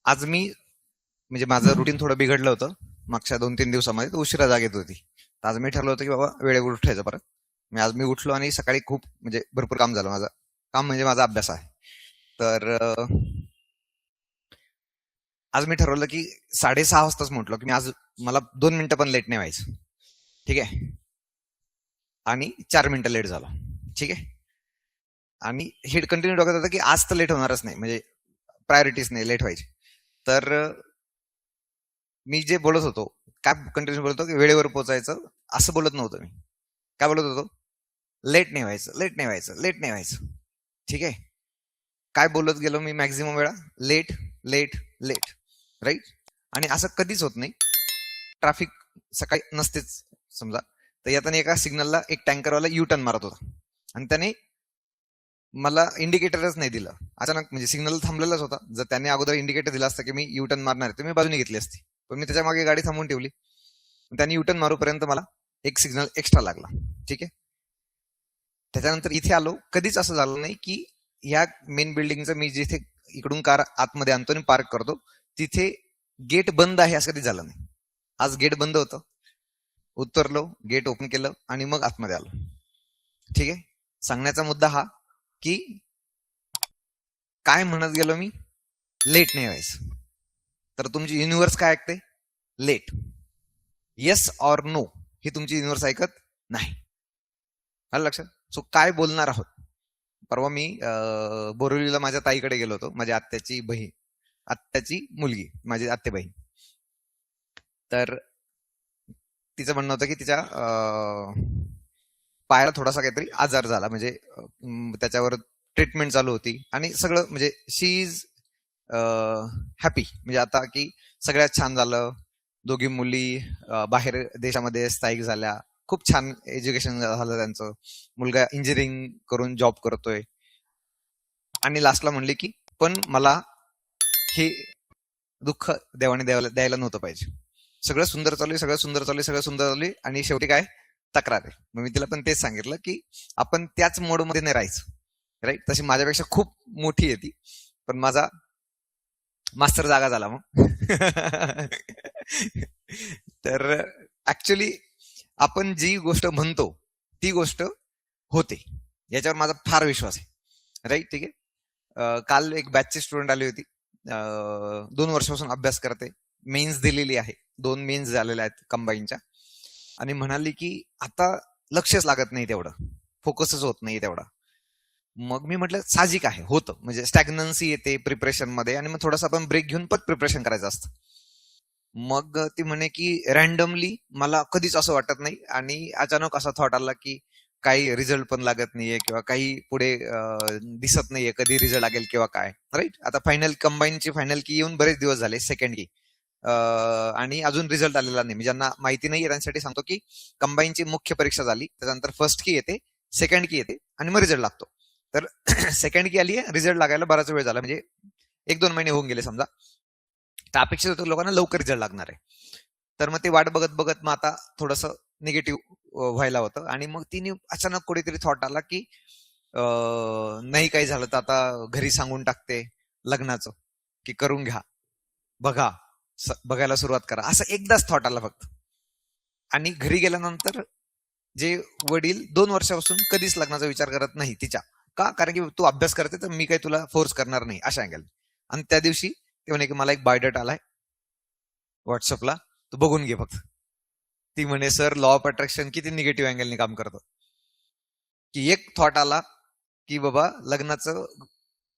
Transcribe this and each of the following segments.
आज मी म्हणजे माझं रुटीन थोडं बिघडलं होतं मागच्या 2-3 दिवसामध्ये, तर उशिरा जाग येत होती. तर आज मी ठरलं होतं की बाबा वेळेवर उठायचं परत. आज मी उठलो आणि सकाळी खूप म्हणजे भरपूर काम झालं माझं. काम म्हणजे माझा अभ्यास आहे. तर आज मी ठरवलं की 6:30 वाजताच म्हटलं की मी आज मला 2 मिनिटं पण लेट नाही व्हायचं. ठीक आहे. आणि 4 मिनिटं लेट झालो. ठीक आहे. आणि हे कंटिन्यू डोक्यात होतं की आज तर लेट होणारच नाही, म्हणजे प्रायोरिटीज नाही लेट व्हायची. तर मी जे बोलत होतो, काय कंटिन्यू बोलतो की वेळेवर पोहोचायचं, असं बोलत नव्हतं मी. काय बोलत होतो? लेट नाही व्हायचं, लेट नाही व्हायचं, लेट नाही व्हायचं. ठीक आहे. काय बोलत गेलो मी मॅक्झिमम वेळा? Late, late, late. राईट. आणि असं कधीच होत नाही. ट्रॅफिक सकाळी नसतेच समजा, तर येताना एका सिग्नलला एक टँकरवाला यू टर्न मारत होता आणि त्याने मला इंडिकेटरच नाही दिलं. अचानक म्हणजे सिग्नल थांबलेलाच होता. जर त्याने अगोदर इंडिकेटर दिला असतं की मी यू टर्न मारणार आहे, तर मी बाजूने घेतली असती. पण मी त्याच्या मागे गाडी थांबवून ठेवली. त्याने यू टर्न मारूपर्यंत मला एक सिग्नल एक्स्ट्रा लागला. ठीक आहे. त्याच्यानंतर इथे आलो. कधीच असं झालं नाही की या मेन बिल्डिंगचं मी जिथे इकडून कार आतमध्ये आणतो आणि पार्क करतो तिथे गेट बंद आहे असं कधी झालं नाही. आज गेट बंद होतं. उतरलो, गेट ओपन केलं आणि मग आतमध्ये आलो. ठीक आहे. सांगण्याचा मुद्दा हा की काय म्हणत गेलो मी? लेट नाही व्हायचं. तर तुमची युनिव्हर्स काय ऐकते? लेट. येस ऑर नो हे तुमची युनिव्हर्स ऐकत नाही. आलं लक्षात? सो काय बोलणार आहोत? परवा मी बोरिवलीला माझ्या ताईकडे गेलो होतो, माझ्या आत्याची बहीण, आत्याची मुलगी, माझी आत्ते बहीण. तर तिचं म्हणणं होतं की तिच्या पायाला थोडासा काहीतरी आजार झाला, म्हणजे त्याच्यावर ट्रीटमेंट चालू होती आणि सगळं म्हणजे शी इज हॅपी, म्हणजे आता की सगळ्यात छान झालं. दोघी मुली बाहेर देशामध्ये स्थायिक झाल्या. खूप छान एज्युकेशन झालं त्यांचं. मुलगा इंजिनिअरिंग करून जॉब करतोय. आणि लास्टला म्हणली की पण मला हे दुःख देवाने द्यायला नव्हतं पाहिजे. सगळं सुंदर चालू आहे, सगळं सुंदर चालू आहे, सगळं सुंदर चालू आहे, आणि शेवटी काय? तक्रार आहे. मग मी तिला पण तेच सांगितलं की आपण त्याच मोडमध्ये नाही राहायचं. राईट. तशी माझ्यापेक्षा खूप मोठी आहे ती, पण माझा मास्तर जागा झाला मग. तर ऍक्च्युली आपण जी गोष्ट म्हणतो ती गोष्ट होते, याच्यावर माझा फार विश्वास आहे. राईट. ठीक आहे. काल एक बॅचची स्टुडंट आली होती. 2 वर्षापासून अभ्यास करते. मेन्स दिलेली आहे. 2 मेन्स झालेल्या आहेत कंबाईनच्या. आणि म्हणाली की आता लक्षच लागत नाही तेवढं, फोकसच होत नाही तेवढा. मग मी म्हटलं साहजिक आहे, होतं, म्हणजे स्टॅग्नन्सी येते प्रिपरेशन मध्ये आणि मग थोडासा आपण ब्रेक घेऊन परत प्रिपरेशन करायचं असतं. मग ती म्हणे की रॅन्डमली मला कधीच असं वाटत नाही आणि अचानक असा थॉट आला की काही रिझल्ट पण लागत नाहीये किंवा काही पुढे दिसत नाहीये कधी रिझल्ट लागेल किंवा काय. राईट. आता फायनल कंबाईनची फायनल की येऊन बरेच दिवस झाले, सेकंड की, आणि अजून रिझल्ट आलेला नाही. ज्यांना माहिती नाही त्यांच्यासाठी सांगतो की कंबाईनची मुख्य परीक्षा झाली, त्याच्यानंतर फर्स्ट की येते, सेकंड की येते आणि मग रिझल्ट लागतो. तर सेकंड की आली आहे, रिझल्ट लागायला बराच वेळ झाला, म्हणजे 1-2 महिने होऊन गेले समजा. तर अपेक्षित होतं लोकांना लवकर रिझल्ट लागणार आहे. तर मग ते वाट बघत बघत मग आता थोडस निगेटिव्ह व्हायला होतं. आणि मग तिने अचानक कुठेतरी थॉट आला की नाही काही झालं तर आता घरी सांगून टाकते लग्नाचं, की करून घ्या, बघा, बघायला सुरुवात करा, असं एकदाच थॉट आला फक्त. आणि घरी गेल्यानंतर जे वडील 2 वर्षापासून कधीच लग्नाचा विचार करत नाही तिच्या, का? कारण की तू अभ्यास करते तर मी काही तुला फोर्स करणार नाही, अशा अँगल. आणि त्या दिवशी ते म्हणे की मला एक बायोडेटा आलाय व्हॉट्सअपला, तू बघून घे फक्त. ती म्हणे सर लॉ ऑफ अट्रॅक्शन किती निगेटिव्ह अँगलने काम करतं, की एक थॉट आला की बाबा लग्नाचं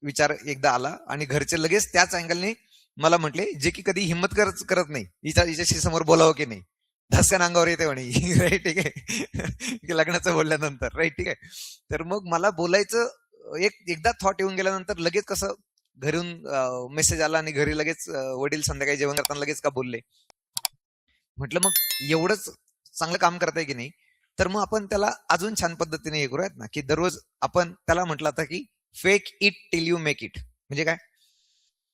विचार एकदा आला आणि घरचे लगेच त्याच अँगलने मला म्हटले, जे की कधी हिंमत करत नाही हिच्याशी समोर बोलावं की नाही, धसक्यान अंगावर येते म्हणे. राईट. ठीक आहे. की लग्नाचं बोलल्यानंतर. राईट. ठीक आहे. तर मग मला बोलायचं एकदा थॉट येऊन गेल्यानंतर लगेच कसं घरून मेसेज आला आणि घरी लगेच वडील संध्याकाळी जेवण करताना लगेच का बोलले. म्हटलं मग एवढंच चांगलं काम करताय की नाही, तर मग आपण त्याला अजून छान पद्धतीने हे करूयात ना, की दररोज आपण त्याला म्हटलं आता की fake it till you make it. म्हणजे काय?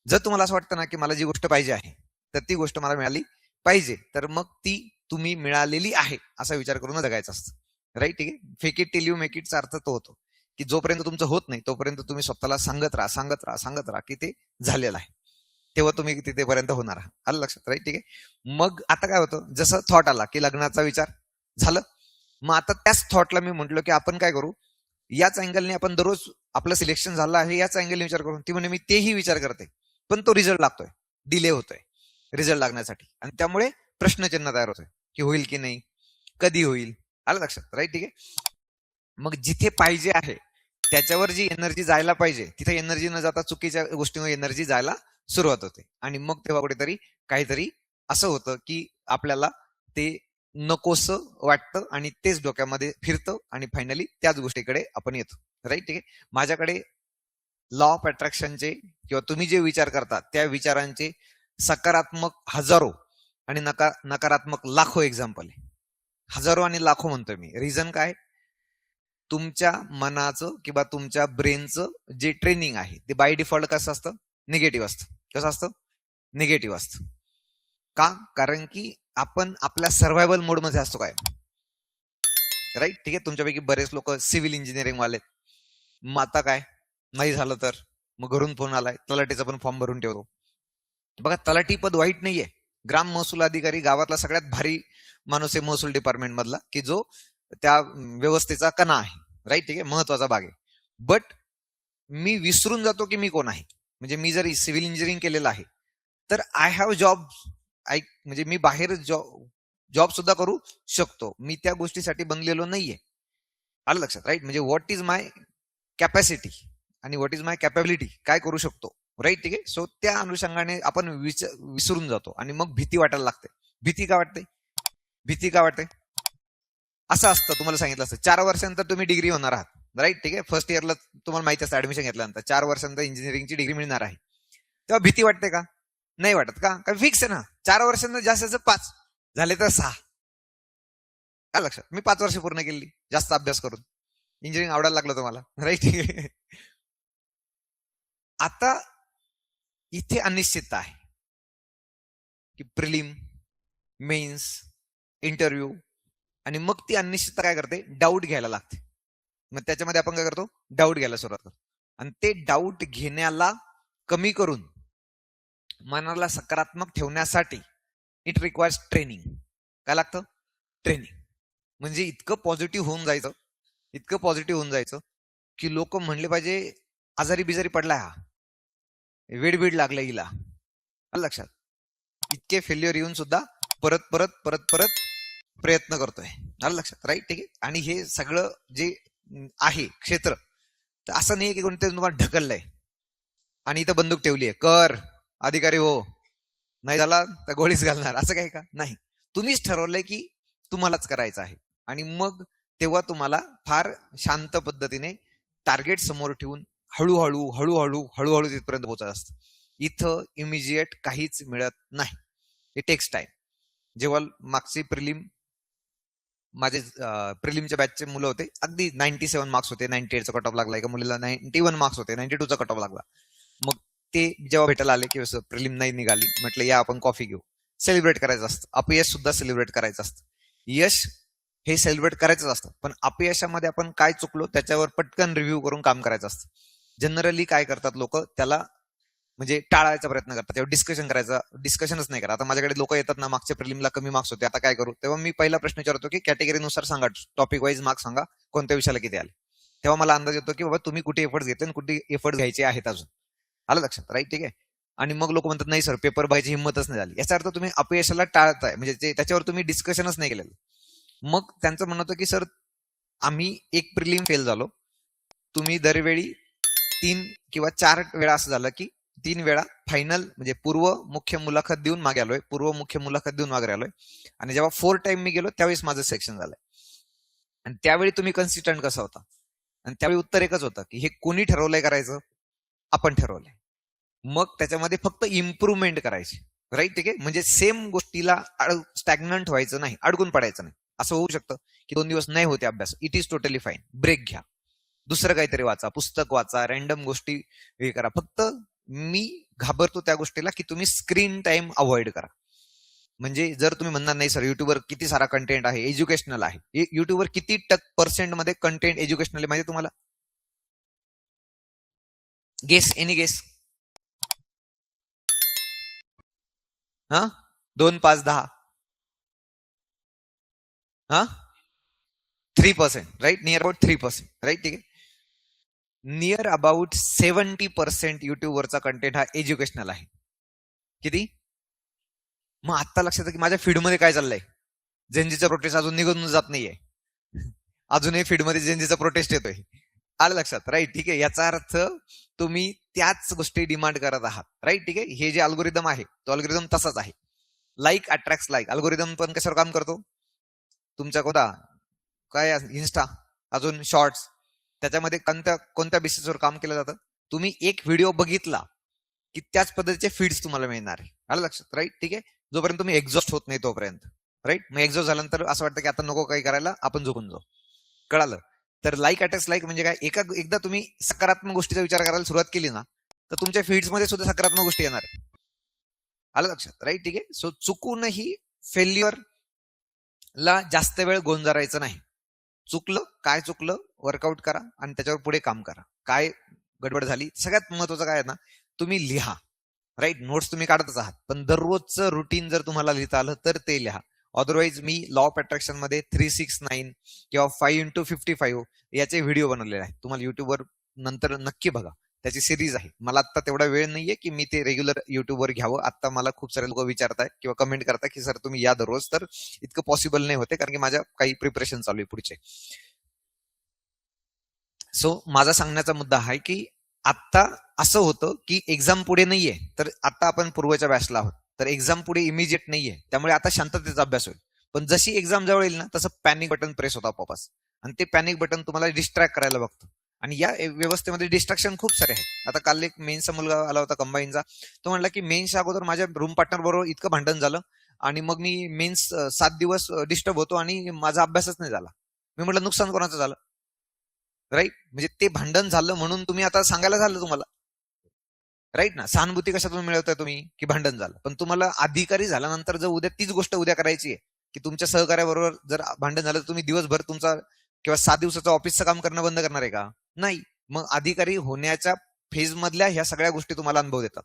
जर तुम्हाला असं वाटतं ना की मला जी गोष्ट पाहिजे आहे तर ती गोष्ट मला मिळाली पाहिजे, तर मग ती तुम्ही मिळालेली आहे असा विचार करून जगायचं असतं. राईट. ठीक आहे. Fake it till you make इटचा अर्थ तो होतो की जोपर्यंत तुमचं होत नाही तोपर्यंत तुम्ही स्वतःला सांगत राहा की ते झालेलं आहे. तेव्हा तुम्ही तिथेपर्यंत होणार आहात. आलं लक्षात, राईट? ठीक आहे. मग आता काय होतं, जसं थॉट आला की लग्नाचा विचार झालं, मग आता त्याच थॉटला मी म्हटलो की आपण काय करू, याच अँगलने आपण दररोज आपलं सिलेक्शन झालं आहे याच अँगलने विचार करू. ती म्हणे मी तेही विचार करते, पण तो रिझल्ट लागतोय, डिले होतोय रिझल्ट लागण्यासाठी, आणि त्यामुळे प्रश्नचिन्ह तयार होतोय की होईल की नाही, कधी होईल. आलं लक्षात, राईट? ठीक आहे. मग जिथे पाहिजे आहे त्याच्यावर जी एनर्जी जायला पाहिजे तिथे एनर्जी न जाता चुकीच्या गोष्टीवर एनर्जी जायला सुरुवात होते, आणि मग तेव्हा कुठेतरी काहीतरी असं होतं की आपल्याला ते नकोसं वाटतं आणि तेच डोक्यामध्ये फिरतं आणि फायनली त्याच गोष्टीकडे आपण येतो, राईट? ठीक आहे. माझ्याकडे लॉ ऑफ अट्रॅक्शनचे किंवा तुम्ही जे विचार करता त्या विचारांचे सकारात्मक हजारो आणि नकारात्मक लाखो एक्झाम्पल आहे. हजारो आणि लाखो म्हणतोय मी. रिझन काय, तुमच्या मनाचं किंवा तुमच्या ब्रेनचं जे ट्रेनिंग आहे ते बाय डिफॉल्ट कसं असतं, निगेटिव्ह असतं. कसं असतं, निगेटिव्ह असतं. का, कारण की आपण आपल्या सर्व्हायवल मोडमध्ये असतो काय, राईट? ठीक आहे. तुमच्यापैकी बरेच लोक सिव्हिल इंजिनिअरिंग वाले, मग आता काय नाही झालं तर मग घरून फोन आलाय तलाठीचा पण फॉर्म भरून ठेवतो. बघा, तलाठी पद वाईट नाहीये. ग्राम महसूल अधिकारी गावातला सगळ्यात भारी माणूस आहे महसूल डिपार्टमेंट मधला, की जो त्या व्यवस्थेचा कणा आहे, राईट? ठीक आहे, महत्वाचा भाग आहे. बट मी विसरून जातो की मी कोण आहे. म्हणजे मी जर सिव्हिल इंजिनिअरिंग केलेलं आहे तर आय हॅव जॉब, म्हणजे मी बाहेर जॉब सुद्धा करू शकतो. मी त्या गोष्टीसाठी बनलेलो नाहीये. आलं लक्षात, राईट? म्हणजे व्हॉट इज माय कॅपॅसिटी आणि व्हॉट इज माय कॅपॅबिलिटी, काय करू शकतो, राईट? ठीक आहे. सो त्या अनुषंगाने आपण विसरून जातो आणि मग भीती वाटायला लागते. भीती का वाटते, भीती का वाटते? असं असतं, तुम्हाला सांगितलं असतं 4 वर्षानंतर तुम्ही डिग्री होणार आहात, राईट? ठीक आहे. फर्स्ट इयरला तुम्हाला माहिती असतं ऍडमिशन घेतल्यानंतर 4 वर्षानंतर इंजिनिअरिंगची डिग्री मिळणार आहे. तेव्हा भीती वाटते का? नाही वाटत का? कारण फिक्स आहे ना, 4 वर्षांना जास्त 5 झाले तर 6. काय लक्षात, मी 5 वर्ष पूर्ण केली जास्त अभ्यास करून, इंजिनिअरिंग आवडायला लागलं तुम्हाला, राईट? आता इथे अनिश्चितता आहे की प्रिलिम, मेन्स, इंटरव्ह्यू, आणि मग ती अनिश्चितता काय करते, डाऊट घ्यायला लागते. मग त्याच्यामध्ये आपण काय करतो, डाऊट घ्यायला सुरुवात करतो, आणि ते डाऊट घेण्याला कमी करून मनाला सकारात्मक ठेवण्यासाठी इट रिक्वायर्स ट्रेनिंग. काय लागतं, ट्रेनिंग. म्हणजे इतकं पॉझिटिव्ह होऊन जायचं, इतकं पॉझिटिव्ह होऊन जायचं की लोक म्हणले पाहिजे आजारी बिजारी पडलाय हा, वेडबीड लागलं हिला. लक्षात, इतके फेल्युअर येऊन सुद्धा परत परत परत परत प्रयत्न करतोय. आलं लक्षात, राईट? ठीक आहे. आणि हे सगळं जे आहे क्षेत्र, तर असं नाही की कोणतरी तुम्हाला ढकललंय आणि इथं बंदूक ठेवली आहे, कर अधिकारी हो, नाही झाला तर गोळीच घालणार, असं काही का नाही. तुम्हीच ठरवलंय की तुम्हालाच करायचं आहे, आणि मग तेव्हा तुम्हाला फार शांत पद्धतीने टार्गेट समोर ठेवून हळूहळू हळूहळू हळूहळू तिथपर्यंत पोहोचत असतं. इथं इमिजिएट काहीच मिळत नाही, इट टेक्स टाइम. जेव्हा मागची प्रिलिम, माझे प्रिलिमच्या बॅचचे मुलं होते, अगदी 97 मार्क्स होते, 98चा कट ऑफ लागला, एका मुलीला 91 मार्क्स होते, 92चा कट ऑफ लागला. मग ते जेव्हा भेटायला आले की असं प्रिलिम नाही निघाली, म्हटलं या आपण कॉफी घेऊ. सेलिब्रेट करायचं असतं, अपयश सुद्धा सेलिब्रेट करायचं असतं. यश हे सेलिब्रेट करायचं असतं, पण अपयशामध्ये आपण काय चुकलो त्याच्यावर पटकन रिव्ह्यू करून काम करायचं असतं. जनरली काय करतात लोक, त्याला म्हणजे टाळायचा प्रयत्न करतात, तेव्हा डिस्कशन करायचा, डिस्कशनच नाही करा. आता माझ्याकडे लोक येतात ना, मागच्या प्रिलिमला कमी मार्क्स होते, आता काय करू, तेव्हा मी पहिला प्रश्न विचारतो की कॅटेगरीनुसार सांगा, टॉपिक वाईज मार्क्स सांगा, कोणत्या विषयाला किती आले. तेव्हा मला अंदाज येतो की बाबा तुम्ही कुठे एफर्ट्स घेतले आणि कुठे एफर्ट्स घ्यायचे आहेत अजून. आलं लक्षात, राईट? ठीक आहे. आणि मग लोक म्हणतात नाही सर पेपर व्हायची हिंमतच नाही झाली, याचा अर्थ तुम्ही अपयशाला टाळताय, म्हणजे त्याच्यावर तुम्ही डिस्कशनच नाही केलेलं. मग त्यांचं म्हणणं होतं की सर आम्ही एक प्रिलिम फेल झालो, तुम्ही दरवेळी 3 किंवा 4 वेळा असं झालं की 3 वेळा फायनल म्हणजे पूर्व मुख्य मुलाखत देऊन मागे आलोय, पूर्व मुख्य मुलाखत देऊन मागे आलोय, आणि जेव्हा 4 टाइम मी गेलो त्यावेळेस माझं सेक्शन झालंय. आणि त्यावेळी तुम्ही कन्सिस्टंट कसा होता, आणि त्यावेळी उत्तर एकच होतं की हे कोणी ठरवलंय करायचं, आपण ठरवलंय. मग त्याच्यामध्ये फक्त इम्प्रुव्हमेंट करायची, राईट? ठीक आहे. म्हणजे सेम गोष्टीला स्टॅग्नंट व्हायचं नाही, अडकून पडायचं नाही. असं होऊ शकतं की 2 दिवस नाही होते अभ्यास, it is totally fine, break घ्या, दुसरं काहीतरी वाचा, पुस्तक वाचा, रॅन्डम गोष्टी हे करा. फक्त मी घाबरतो त्या गोष्टीला की तुम्ही स्क्रीन टाइम अवॉइड करा. म्हणजे जर तुम्ही म्हणणार नाही सर युट्यूबवर किती सारा कंटेंट आहे, एज्युकेशनल आहे, युट्यूबवर किती % मध्ये कंटेंट एज्युकेशनल आहे माहिती तुम्हाला? Guess, any guess? हा 2, 5, 10 हा 3%, राईट, नियर अबाउट 3%, राईट. ठीक आहे. नियर अबाउट 70% युट्यूबवरचा कंटेंट हा एज्युकेशनल आहे. किती? मग आत्ता लक्षात की माझ्या फीडमध्ये काय चाललंय? जेनजीचा प्रोटेस्ट अजून निघून जात नाहीये. अजूनही फीडमध्ये जेनजीचा प्रोटेस्ट येतोय. आलं लक्षात, राईट. ठीक आहे. याचा अर्थ तुम्ही त्याच गोष्टी डिमांड करत आहात, राईट. ठीक आहे. हे जे अल्गोरिदम आहे तो अल्गोरिदम तसाच आहे. Like attract like. अल्गोरिदम पण कशावर काम करतो? तुमचा कोणता काय इन्स्टा, अजून शॉर्ट्स, त्याच्यामध्ये कोणत्या कोणत्या बेसिसवर काम केलं जातं? तुम्ही एक व्हिडिओ बघितला की त्याच पद्धतीचे फीड्स तुम्हाला मिळणार आहे. आलं लक्षात, राईट. ठीक आहे. जोपर्यंत तुम्ही एक्झॉस्ट होत नाही तोपर्यंत, राईट. मग एक्झॉस्ट झाल्यानंतर असं वाटतं की आता नको काही करायला, आपण झोपून जाऊ. कळालं? तर लाईक अटॅक्स लाईक म्हणजे काय? एकदा तुम्ही सकारात्मक गोष्टीचा विचार करायला सुरुवात केली ना, तर तुमच्या फीड्स मध्ये सुद्धा सकारात्मक गोष्टी येणार आहे. आलं लक्षात, राईट. ठीक आहे. सो चुकूनही फेल्युअर ला जास्त वेळ गोंजारायचं नाही. चुकलं, काय चुकलं, वर्कआउट करा आणि त्याच्यावर पुढे काम करा. काय गडबड झाली, सगळ्यात महत्वाचं काय आहे ना, तुम्ही लिहा, राईट. नोट्स तुम्ही काढतच आहात, पण दररोजचं रुटीन जर तुम्हाला लिहिता आलं तर ते लिहा. Otherwise me law of attraction मध्ये 369 किंवा 5x55 याचे व्हिडिओ बनवलेले आहेत. तुम्हाला युट्यूबवर नंतर नक्की बघा, त्याची सिरीज आहे. मला आता तेवढा वेळ नाहीये की मी ते रेग्युलर युट्यूबवर घ्यावं. आता मला खूप सारे लोक विचारताय किंवा कमेंट करताय की सर तुम्ही या दररोज, तर इतकं पॉसिबल नाही होते कारण की माझ्या काही प्रिपरेशन चालू आहे पुढचे. सो माझा सांगण्याचा मुद्दा आहे की आता असं होतं की एक्झाम पुढे नाहीये, तर आता आपण पूर्वच्या बॅचला आहोत, तर एक्झाम पुढे इमिजिएट नाहीये, त्यामुळे आता शांततेचा अभ्यास होईल. पण जशी एक्झाम जवळ येईल ना, तसं पॅनिक बटन प्रेस होता आपोआपच, आणि ते पॅनिक बटन तुम्हाला डिस्ट्रॅक्ट करायला बघतं. आणि या व्यवस्थेमध्ये डिस्ट्रॅक्शन खूप सारे आहेत. आता काल एक मेन्सचा मुलगा आला होता कंबाईनचा, तो म्हणला की मेन्सच्या अगोदर माझ्या रूम पार्टनर बरोबर इतकं भांडण झालं आणि मग मी मेन्स 7 दिवस डिस्टर्ब होतो आणि माझा अभ्यासच नाही झाला. मी म्हटलं नुकसान कोणाचं झालं, राईट. म्हणजे ते भांडण झालं म्हणून तुम्ही आता सांगायला झालं तुम्हाला, राईट ना. सहानुभूती कशातून मिळवताय तुम्ही? की भांडण झालं. पण तुम्हाला अधिकारी झाल्यानंतर जर उद्या तीच गोष्ट उद्या करायची आहे की तुमच्या सहकार्याबरोबर जर भांडण झालं तर तुम्ही दिवसभर तुमचा किंवा 7 दिवसाचं ऑफिसचं काम करणं बंद करणार आहे का? नाही. मग अधिकारी होण्याच्या फेज मधल्या ह्या सगळ्या गोष्टी तुम्हाला अनुभव देतात,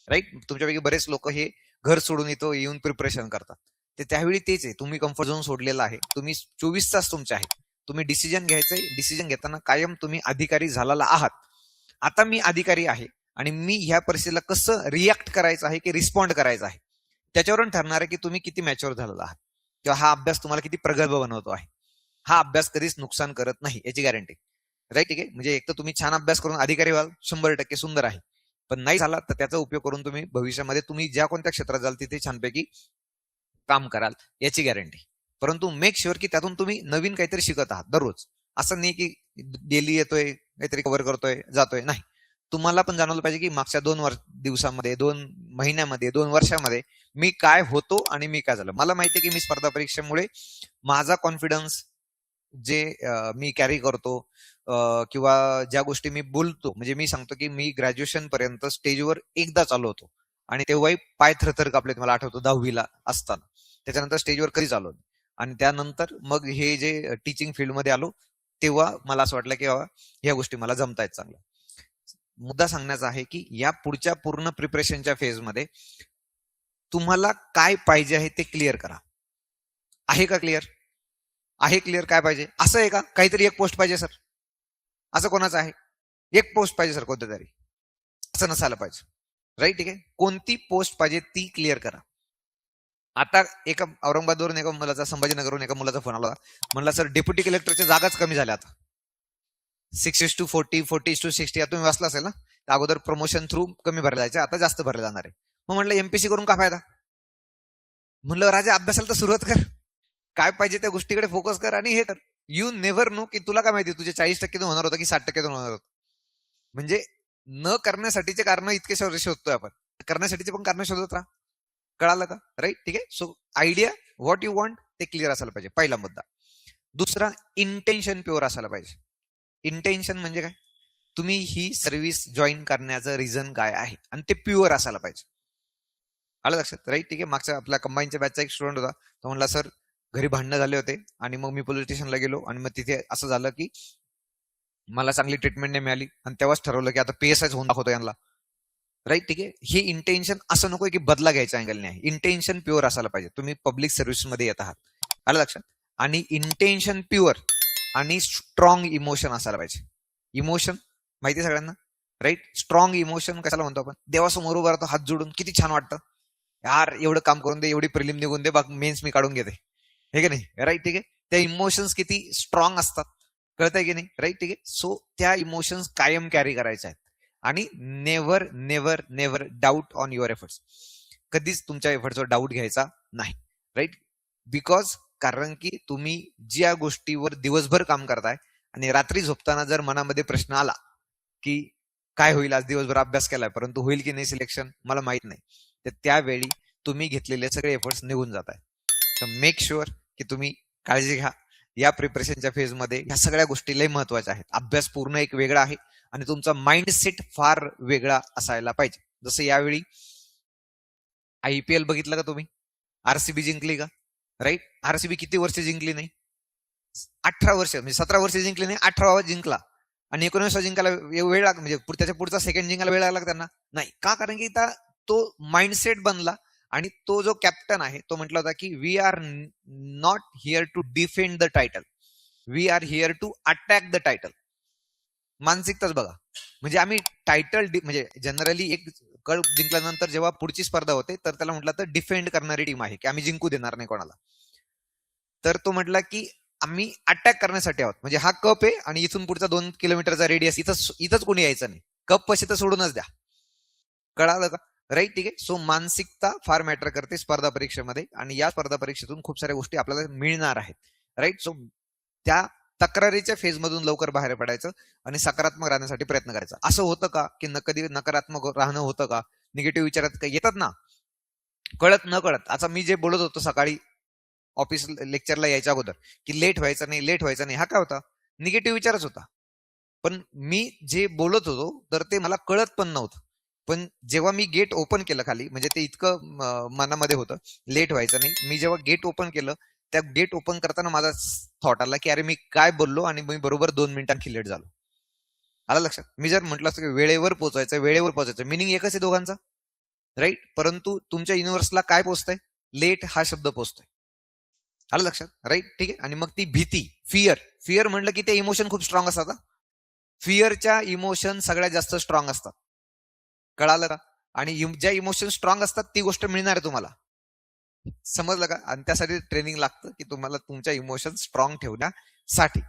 राईट. तुमच्यापैकी बरेच लोक हे घर सोडून येऊन प्रिपरेशन करतात. ते त्यावेळी तेच आहे, तुम्ही कम्फर्ट झोन सोडलेला आहे. तुम्ही 24 तास तुमचे आहेत. तुम्ही डिसिजन घ्यायचंय. डिसिजन घेताना कायम तुम्ही अधिकारी झालेला आहात. आता मी अधिकारी आहे आणि मी ह्या परिस्थितीला कसं रिॲक्ट करायचं आहे की रिस्पॉन्ड करायचं आहे, त्याच्यावरून ठरणार आहे की तुम्ही किती मॅच्युअर झालेला आहात किंवा हा अभ्यास तुम्हाला किती प्रगल्भ बनवतो आहे. हा अभ्यास कधीच नुकसान करत नाही याची गॅरंटी, राईट. ठीक आहे. म्हणजे एक तर तुम्ही छान अभ्यास करून अधिकारी व्हाल, 100% सुंदर आहे. पण नाही झाला तर त्याचा उपयोग करून तुम्ही भविष्यामध्ये तुम्ही ज्या कोणत्या क्षेत्रात जाल तिथे छानपैकी काम कराल याची गॅरंटी. परंतु मेक शुअर की त्यातून तुम्ही नवीन काहीतरी शिकत आहात दररोज. असं नाही की डेली येतोय काहीतरी कव्हर करतोय जातोय, नाही. तुम्हाला पण जाणवलं पाहिजे की मागच्या 2 दिवसामध्ये, 2 महिन्यामध्ये, 2 वर्षामध्ये मी काय होतो आणि मी काय झालं. मला माहिती आहे की मी स्पर्धा परीक्षेमुळे माझा कॉन्फिडन्स जे मी कॅरी करतो किंवा ज्या गोष्टी मी बोलतो, म्हणजे मी सांगतो की मी ग्रॅज्युएशन पर्यंत स्टेजवर एकदा चालू होतो आणि तेव्हाही पाय थरथर कापले. मला आठवतं 10वीला असताना. त्याच्यानंतर स्टेजवर कधी चालू आणि त्यानंतर मग हे जे टीचिंग फील्डमध्ये आलो तेव्हा मला असं वाटलं की बाबा ह्या गोष्टी मला जमतायत चांगल्या. मुद्दा सांगण्याचा आहे की या पुढच्या पूर्ण प्रिपरेशनच्या फेजमध्ये तुम्हाला काय पाहिजे आहे ते क्लिअर करा. आहे का क्लिअर? आहे क्लिअर काय पाहिजे? असं आहे का काहीतरी एक पोस्ट पाहिजे सर, असं कोणाचं आहे? एक पोस्ट पाहिजे सर कोणत्या तरी, असं नसायला पाहिजे, राईट. ठीक आहे. कोणती पोस्ट पाहिजे ती क्लिअर करा. आता एका औरंगाबादवरून एका मुलाचा, संभाजीनगरवरून एका मुलाचा फोन आला. म्हणला सर डेप्युटी कलेक्टरच्या जागाच कमी झाल्या आता, 6:40, 40:60. तुम्ही वाचला असेल ना, त्या अगोदर प्रमोशन थ्रू कमी भरले जायचे, आता जास्त भरले जाणार आहे. मग म्हणलं एमपीसी करून काय फायदा? म्हणलं राजा अभ्यासाला तर सुरुवात कर, काय पाहिजे त्या गोष्टीकडे फोकस कर आणि हे कर. यू नेव्हर नो की तुला काय माहिती तुझे 40% होणार होतं की 60% होणार होतं. म्हणजे न करण्यासाठीचे कारण इतके शोधतोय आपण, करण्यासाठीचे पण कारण शोधत राहा. कळालं का? राईट. ठीक आहे. So idea what you want ते क्लिअर असायला पाहिजे, पहिला मुद्दा. दुसरा, इंटेन्शन प्युअर असायला पाहिजे. इंटेन्शन म्हणजे काय? तुम्ही ही सर्व्हिस जॉईन करण्याचं रिझन काय आहे आणि ते प्युअर असायला पाहिजे. आलं लक्षात? राईट. ठीक आहे. मागच्या आपल्या कंबाईनच्या बॅचचा एक स्टुडंट होता, तो म्हणला सर घरी भांडणं झाले होते आणि मग मी पोलीस स्टेशनला गेलो आणि मग तिथे असं झालं की मला चांगली ट्रीटमेंट नाही मिळाली आणि तेव्हाच ठरवलं की आता पीएसआयच होऊन दाखवतो यांना, राईट, ठीक आहे. हे इंटेन्शन असं नको की बदला घ्यायचा अँगल नाही, इंटेन्शन प्युअर असायला पाहिजे. तुम्ही पब्लिक सर्व्हिस मध्ये येत आहात, आलं लक्षात. आणि इंटेन्शन प्युअर आणि स्ट्रॉंग इमोशन असायला पाहिजे. इमोशन माहिती सगळ्यांना, राईट. स्ट्रॉंग इमोशन कशाला म्हणतो आपण? देवासमोर उभं राहतो हात जोडून, किती छान वाटतं यार, एवढं काम करून दे, एवढी प्रिलिम निघून दे, बाकी मेन्स मी काढून घेते, हे की नाही, राईट, ठीक आहे. त्या इमोशन्स किती स्ट्रॉंग असतात, कळतंय की नाही, राईट, ठीक आहे. सो त्या इमोशन्स कायम कॅरी करायच्या आहेत. आणि never never never doubt on your efforts. कधीच तुमच्या एफर्ट्सवर डाऊट घ्यायचा नाही, राईट. बिकॉज कारण की तुम्ही ज्या गोष्टीवर दिवसभर काम करताय आणि रात्री झोपताना जर मनामध्ये प्रश्न आला की काय होईल, आज दिवसभर अभ्यास केलाय परंतु होईल की नाही सिलेक्शन मला माहित नाही, तर त्यावेळी तुम्ही घेतलेले सगळे एफर्ट्स निघून जात आहे. तर मेक शुअर की तुम्ही काळजी घ्या. या प्रिपरेशनच्या फेजमध्ये ह्या सगळ्या गोष्टी लय महत्वाच्या आहेत. अभ्यास पूर्ण एक वेगळा आहे आणि तुमचा माइंडसेट फार वेगळा असायला पाहिजे. जसं यावेळी IPL बघितलं का तुम्ही? RCB जिंकली का? राईट. RCB किती वर्ष जिंकली नाही? 18 वर्ष, म्हणजे 17 वर्ष जिंकली नाही, 18 जिंकला. आणि 19 जिंकायला वेळ लागला, म्हणजे त्याच्या पुढचा सेकंड जिंकायला वेळ लागला त्यांना नाही का? कारण की तो माइंडसेट बनला. आणि तो जो कॅप्टन आहे तो म्हटला होता की we are not here to defend the title, we are here to attack the title. मानसिकताच बघा. म्हणजे आम्ही टायटल म्हणजे जनरली एक कप जिंकल्यानंतर जेव्हा पुढची स्पर्धा होते तर त्याला म्हटलं तर डिफेंड करणारी टीम आहे की आम्ही जिंकू देणार नाही कोणाला. तर तो म्हटला की आम्ही अटॅक करण्यासाठी आहोत, म्हणजे हा कप आहे आणि इथून पुढचा 2 किलोमीटरचा रेडियस, इथंच कोणी यायचं नाही, कप पशी तर सोडूनच द्या. कळालं का? राईट, ठीक आहे. सो मानसिकता फार मॅटर करते स्पर्धा परीक्षेमध्ये, आणि या स्पर्धा परीक्षेतून खूप साऱ्या गोष्टी आपल्याला मिळणार आहेत, राईट. सो त्या तक्रारीच्या फेज मधून लवकर बाहेर पडायचं आणि सकारात्मक राहण्यासाठी प्रयत्न करायचा. असं होतं का की कधी नकारात्मक राहणं होतं का? निगेटिव्ह विचारात येतात ना, कळत न कळत. आता मी जे बोलत होतो सकाळी ऑफिस लेक्चरला यायच्या अगोदर की लेट व्हायचं नाही, हा काय होता? निगेटिव्ह विचारच होता. पण मी जे बोलत होतो तर ते मला कळत पण नव्हतं. पण जेव्हा मी गेट ओपन केलं खाली, म्हणजे ते इतकं मनामध्ये होतं लेट व्हायचं नाही, मी जेव्हा गेट ओपन केलं, त्या गेट ओपन करताना माझा थॉट आला की अरे मी काय बोललो आणि मी बरोबर 2 मिनिटांनी लेट झालो. आलं लक्षात? मी जर म्हटलं असतं की वेळेवर पोहोचायचं, मिनिंग एकच आहे दोघांचा, राईट. परंतु तुमच्या युनिव्हर्सला काय पोहोचतंय? लेट हा शब्द पोहोचतोय. आलं लक्षात? राईट, ठीक आहे. आणि मग ती भीती, फिअर म्हणलं की ते इमोशन खूप स्ट्रॉंग असतात. फिअरच्या इमोशन सगळ्यात जास्त स्ट्रॉंग असतात, कळालं का? आणि ज्या इमोशन स्ट्रॉंग असतात ती गोष्ट मिळणार आहे तुम्हाला, समजलं का? आणि त्यासाठी ट्रेनिंग लागतं की तुम्हाला तुमच्या इमोशन स्ट्रॉंग ठेवण्यासाठी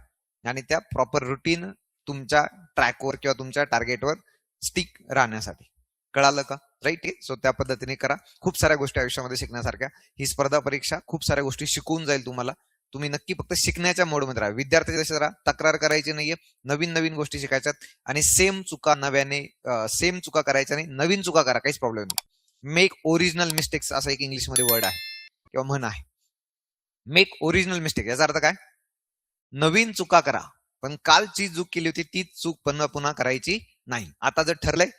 आणि त्या प्रॉपर रुटीन तुमच्या ट्रॅकवर किंवा तुमच्या टार्गेटवर स्टिक राहण्यासाठी. कळालं का? राईट आहे. सो त्या पद्धतीने करा. खूप साऱ्या गोष्टी आयुष्यामध्ये शिकण्यासारख्या. ही स्पर्धा परीक्षा खूप साऱ्या गोष्टी शिकवून जाईल तुम्हाला. तुम्ही नक्की फक्त शिकण्याच्या मोडमध्ये राहा. विद्यार्थी जसे राहा, तक्रार करायची नाहीये, नवीन नवीन गोष्टी शिकायच्यात आणि सेम चुका करायच्या नाही, नवीन चुका करा, काहीच प्रॉब्लेम नाही. मेक ओरिजिनल मिस्टेक्स असा एक इंग्लिशमध्ये वर्ड आहे किंवा म्हण आहे. मेक ओरिजिनल मिस्टेक याचा अर्थ काय? नवीन चुका करा, पण कालची चूक केली होती तीच चूक पुन्हा करायची नाही. आता जर ठरलंय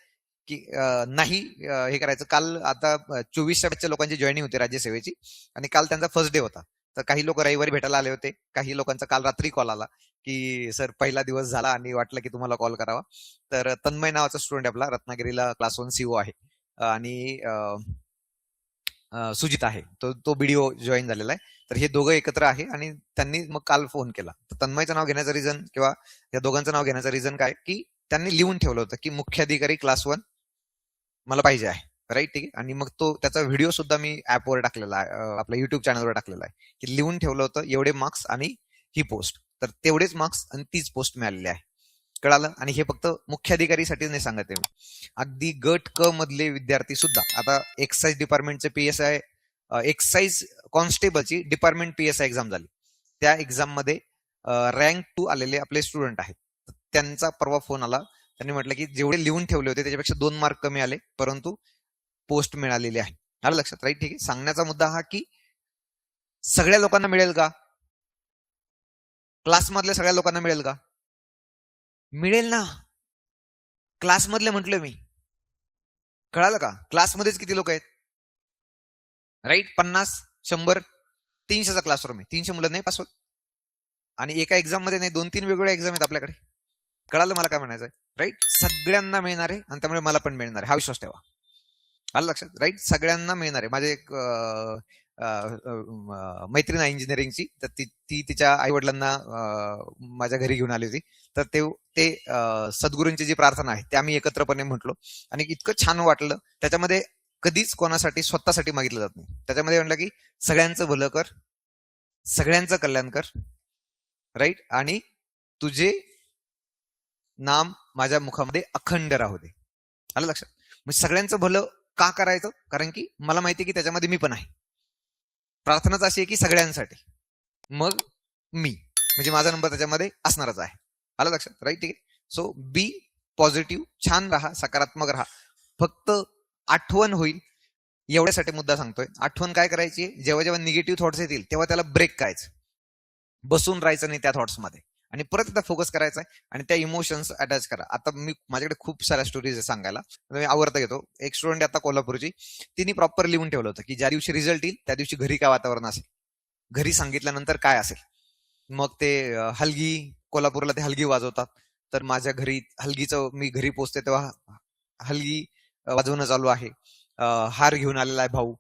की नाही हे करायचं, काल आता 2400 लोकांची जॉईनिंग होती राज्यसेवेची आणि काल त्यांचा फर्स्ट डे होता. तर काही लोक रविवारी भेटायला आले होते, काही लोकांचा काल रात्री कॉल आला की सर पहिला दिवस झाला आणि वाटलं की तुम्हाला कॉल करावा. तर तन्मय नावाचा स्टुडंट आपला रत्नागिरीला क्लास 1 CO आहे आणि सुजित आहे, तो BDO जॉईन झालेला आहे. तर हे दोघं एकत्र आहे आणि त्यांनी मग काल फोन केला. तर तन्मयचं नाव घेण्याचं रिझन किंवा या दोघांचं नाव घेण्याचं रिझन काय की त्यांनी लिहून ठेवलं होतं की मुख्याधिकारी क्लास 1 मला पाहिजे आहे, राईट, ठीक आहे. आणि मग त्याचा व्हिडिओ सुद्धा मी ऍपवर टाकलेला आहे, आपल्या युट्यूब चॅनलवर टाकलेला आहे की लिहून ठेवलं होतं एवढे मार्क्स आणि ही पोस्ट, तर तेवढेच मार्क्स आणि तीच पोस्ट मिळालेली आहे. कळालं? आणि हे फक्त मुख्याधिकारीसाठी नाही सांगत आहे मी, अगदी गट क मधले विद्यार्थी सुद्धा. आता एक्साईज डिपार्टमेंटचे PSI, एक्साईज कॉन्स्टेबलची डिपार्टमेंट PSI एक्झाम झाली, त्या एक्झाम मध्ये रँक 2 आलेले आपले स्टुडंट आहेत. त्यांचा परवा फोन आला, त्यांनी म्हटलं की जेवढे लिहून ठेवले होते त्याच्यापेक्षा 2 मार्क कमी आले, परंतु पोस्ट मिळालेली आहे. आलं लक्षात? राईट, ठीक आहे. सांगण्याचा मुद्दा हा की सगळ्या लोकांना मिळेल का? क्लासमधल्या सगळ्या लोकांना मिळेल का? मिळेल ना. क्लासमधले म्हटलं मी, कळालं का? क्लासमध्येच किती लोक आहेत? राईट, 50, 100, 300चा क्लासरूम आहे, 300 मुलं नाही पास होत. आणि एका एक्झाम मध्ये नाही, 2-3 वेगवेगळ्या एक्झाम आहेत आपल्याकडे. कळालं मला काय म्हणायचंय? राईट, सगळ्यांना मिळणार आहे आणि त्यामुळे मला पण मिळणार आहे, हा विश्वास ठेवा. आलं लक्षात, राईट. सगळ्यांना मिळणार आहे. माझे एक मैत्रीण आहे इंजिनिअरिंगची, तर ती तिच्या आई वडिलांना माझ्या घरी घेऊन आली होती. तर ते सद्गुरूंची जी प्रार्थना आहे ते आम्ही एकत्रपणे म्हटलो आणि इतकं छान वाटलं. त्याच्यामध्ये कधीच कोणासाठी स्वतःसाठी मागितलं जात नाही. त्याच्यामध्ये म्हटलं की सगळ्यांचं भलं कर, सगळ्यांचं कल्याण कर, राईट, आणि तुझे नाम माझ्या मुखामध्ये अखंड राहू दे. आलं लक्षात. मग सगळ्यांचं भलं का करायचं? कारण की मला माहिती आहे की त्याच्यामध्ये मी पण आहे. प्रार्थनाच अशी आहे की सगळ्यांसाठी, मग मी म्हणजे माझा नंबर त्याच्यामध्ये असणारच आहे. आलं लक्षात, राईट, ठीक आहे. सो बी पॉझिटिव्ह, छान राहा, सकारात्मक राहा. फक्त आठवण होईल एवढ्यासाठी मुद्दा सांगतोय. आठवण काय करायची? जेव्हा जेव्हा निगेटिव्ह थॉट्स येतील तेव्हा त्याला ब्रेक करायचं, बसून राहायचं नाही त्या थॉट्समध्ये आणि परत एकदा फोकस करायचा आहे आणि त्या इमोशन्स अटॅच करा. आता माझ्याकडे खूप साऱ्या स्टोरीज आहे सांगायला, मी आवडता घेतो. एक स्टुडंट आता कोल्हापूरची, तिने प्रॉपर लिहून ठेवलं होतं की ज्या दिवशी रिझल्ट येईल त्या दिवशी घरी काय वातावरण असेल, घरी सांगितल्यानंतर काय असेल. मग ते हलगी, कोल्हापूरला ते हलगी वाजवतात, तर माझ्या घरी हलगीचं, मी घरी पोहोचते तेव्हा हलगी वाजवणं चालू आहे. हार घेऊन आलेला आहे भाऊ,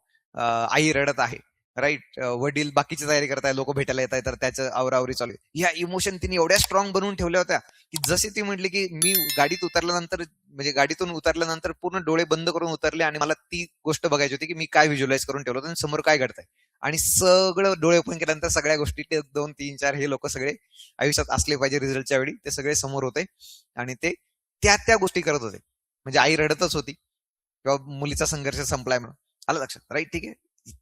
आई रडत आहे, राईट, वडील बाकीची तयारी करताय, लोक भेटायला येत आहे, तर त्याचं आवरावरी चालू आहे. ह्या इमोशन तिने एवढ्या स्ट्रॉंग बनवून ठेवल्या होत्या की जशी ती म्हटली की मी गाडीत उतरल्यानंतर, म्हणजे गाडीतून उतरल्यानंतर पूर्ण डोळे बंद करून उतरले आणि मला ती गोष्ट बघायची होती की मी काय व्हिज्युअलाइज करून ठेवलं आणि समोर काय घडतंय. आणि सगळं डोळे ओपन केल्यानंतर सगळ्या गोष्टी, 2, 3, 4 हे लोक सगळे आयुष्यात असले पाहिजे रिझल्टच्या वेळी, ते सगळे समोर होते आणि ते त्या गोष्टी करत होते. म्हणजे आई रडतच होती किंवा मुलीचा संघर्ष संपलाय म्हणून. आलं लक्षात, राईट, ठीक आहे.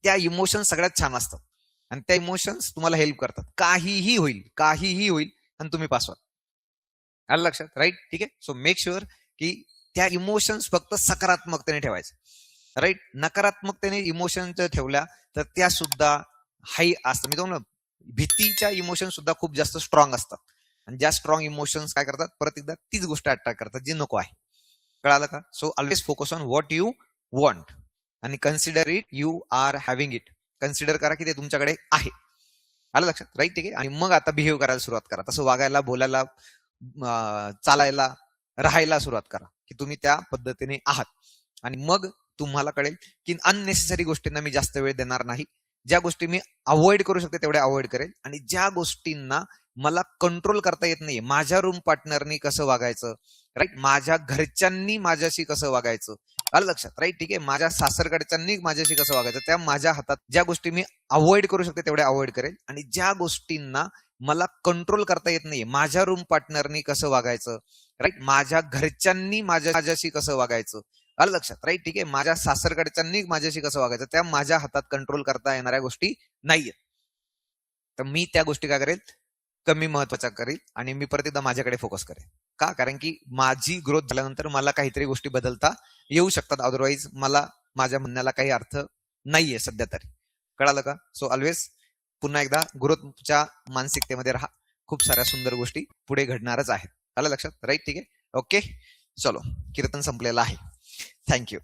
त्या इमोशन्स सगळ्यात छान असतात आणि त्या इमोशन्स तुम्हाला हेल्प करतात. काहीही होईल आणि तुम्ही पास व्हाल. आलं लक्षात, राईट, ठीक आहे. सो मेक शुअर की त्या इमोशन्स फक्त सकारात्मकतेने ठेवायचे, राईट. नकारात्मकतेने इमोशन्स ठेवल्या तर त्या सुद्धा हाई असतात. मी तो ना, भीतीच्या इमोशन्स सुद्धा खूप जास्त स्ट्रॉंग असतात आणि ज्या स्ट्रॉंग इमोशन्स काय करतात, परत एकदा तीच गोष्ट अट्रॅक्ट करतात जी नको आहे. कळालं का? So always focus on what you want आणि consider it you are having it. Consider करा की ते तुमच्याकडे आहे. आलं लक्षात, राईट, ठीक आहे. आणि मग आता बिहेव करायला सुरुवात करा, तसं वागायला, बोलायला, चालायला, राहायला सुरुवात करा की तुम्ही त्या पद्धतीने आहात. आणि मग तुम्हाला कळेल की अननेसेसरी गोष्टींना मी जास्त वेळ देणार नाही. ज्या गोष्टी मी अवॉइड करू शकते तेवढ्या अवॉइड करेल आणि ज्या गोष्टींना मला कंट्रोल करता येत नाही, माझ्या रूम पार्टनरनी कसं वागायचं, राईट, माझ्या घरच्यांनी माझ्याशी कसं वागायचं, आलं लक्षात, राईट, ठीक आहे, माझ्या सासरकडच्यांनी माझ्याशी कसं वागायचं, त्या माझ्या हातात. ज्या गोष्टी मी अवॉइड करू शकते तेवढ्या अवॉइड करेल आणि ज्या गोष्टींना मला कंट्रोल करता येत नाही, माझ्या रूम पार्टनरनी कसं वागायचं, राईट, माझ्या घरच्यांनी माझ्याशी कसं वागायचं, आलं लक्षात, राईट, ठीक आहे, माझ्या सासरकडच्यांनी माझ्याशी कसं वागायचं, त्या माझ्या हातात कंट्रोल करता येणाऱ्या गोष्टी नाहीयेत. तर मी त्या गोष्टी काय करेल, कमी महत्वाच्या करेल आणि मी परत एकदा माझ्याकडे फोकस करेल. का? कारण की माझी ग्रोथ झाल्यानंतर मला काहीतरी गोष्टी बदलता येऊ शकतात, अदरवाईज मला माझ्या म्हणण्याला काही अर्थ नाहीये सध्या तरी. कळालं का? सो ऑलवेज पुन्हा एकदा ग्रोथच्या मानसिकतेमध्ये राहा. खूप साऱ्या सुंदर गोष्टी पुढे घडणारच आहेत. आलं लक्षात, राईट, ठीक आहे, ओके. चलो, कीर्तन संपलेलं आहे. थँक्यू.